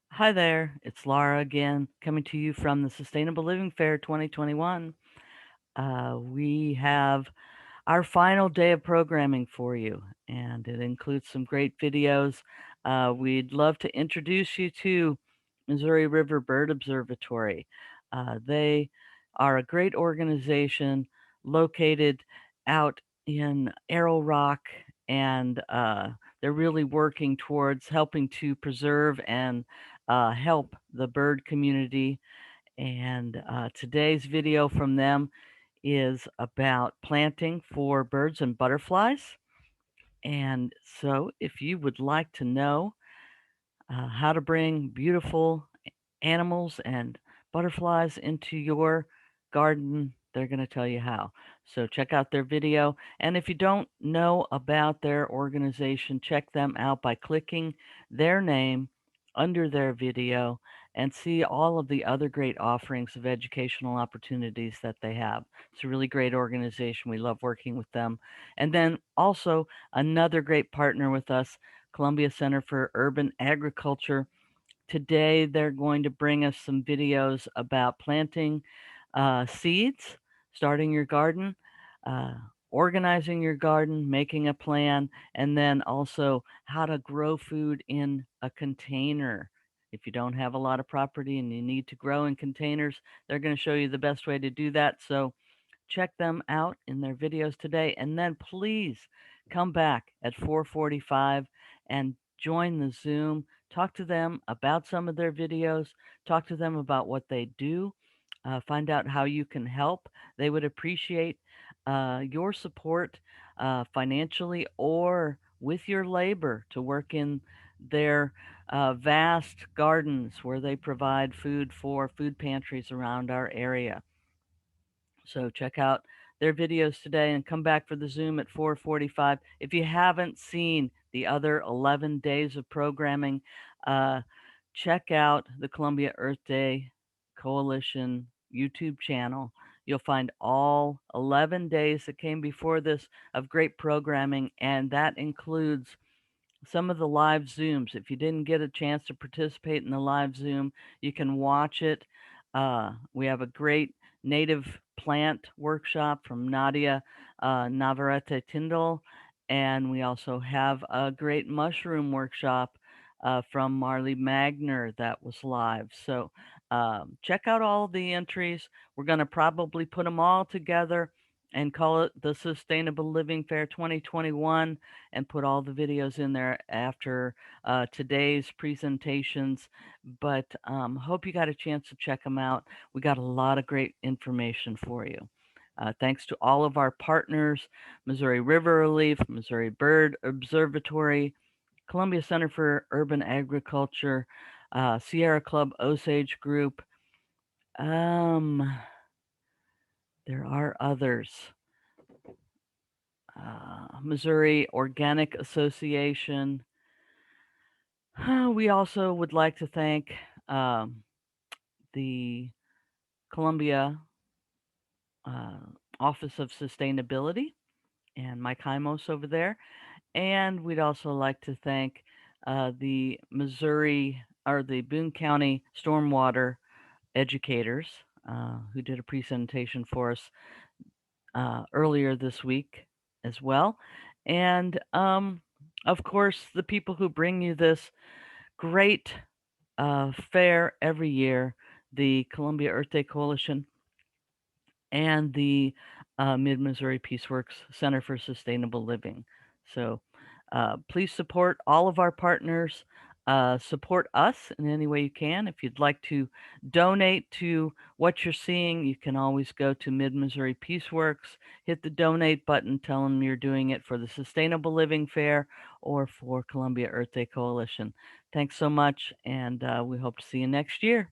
Hi there, it's Laura again, coming to you from the Sustainable Living Fair 2021. We have our final day of programming for you, and it includes some great videos. We'd love to introduce you to Missouri River Bird Observatory. They are a great organization located out in Arrow Rock, and they're really working towards helping to preserve and help the bird community. And today's video from them is about planting for birds and butterflies. And so, if you would like to know how to bring beautiful animals and butterflies into your garden, they're going to tell you how. So, check out their video. And if you don't know about their organization, check them out by clicking their name under their video and see all of the other great offerings of educational opportunities that they have. It's a really great organization. We love working with them. And then also another great partner with us, Columbia Center for Urban Agriculture. Today, they're going to bring us some videos about planting seeds, starting your garden, uh, organizing your garden, making a plan, and then also how to grow food in a container. If you don't have a lot of property and you need to grow in containers, they're going to show you the best way to do that. So check them out in their videos today, and then please come back at 4:45 and join the Zoom. Talk to them about some of their videos. Talk to them about what they do. Find out how you can help. They would appreciate your support financially or with your labor to work in their vast gardens where they provide food for food pantries around our area. So check out their videos today and come back for the Zoom at 4:45. If you haven't seen the other 11 days of programming, uh, check out the Columbia Earth Day Coalition YouTube channel. You'll find all 11 days that came before this of great programming, and that includes some of the live Zooms. If you didn't get a chance to participate in the live Zoom, you can watch it. We have a great native plant workshop from Nadia Navarrete Tyndall, and we also have a great mushroom workshop from Marley Magner that was live. So check out all the entries. We're going to probably put them all together and call it the Sustainable Living Fair 2021 and put all the videos in there after today's presentations. But hope you got a chance to check them out. We got a lot of great information for you. Thanks to all of our partners, Missouri River Relief, Missouri Bird Observatory, Columbia Center for Urban Agriculture, Sierra Club Osage Group. Um, there are others. Missouri Organic Association. We also would like to thank um, the Columbia uh, Office of Sustainability and Mike Hymos over there. And we'd also like to thank the Missouri or the Boone County Stormwater educators who did a presentation for us earlier this week as well. And of course, the people who bring you this great fair every year, the Columbia Earth Day Coalition and the Mid Missouri Peaceworks Center for Sustainable Living. So please support all of our partners. Support us in any way you can. If you'd like to donate to what you're seeing, you can always go to Mid Missouri Peaceworks, hit the donate button, tell them you're doing it for the Sustainable Living Fair or for Columbia Earth Day Coalition. Thanks so much, and we hope to see you next year.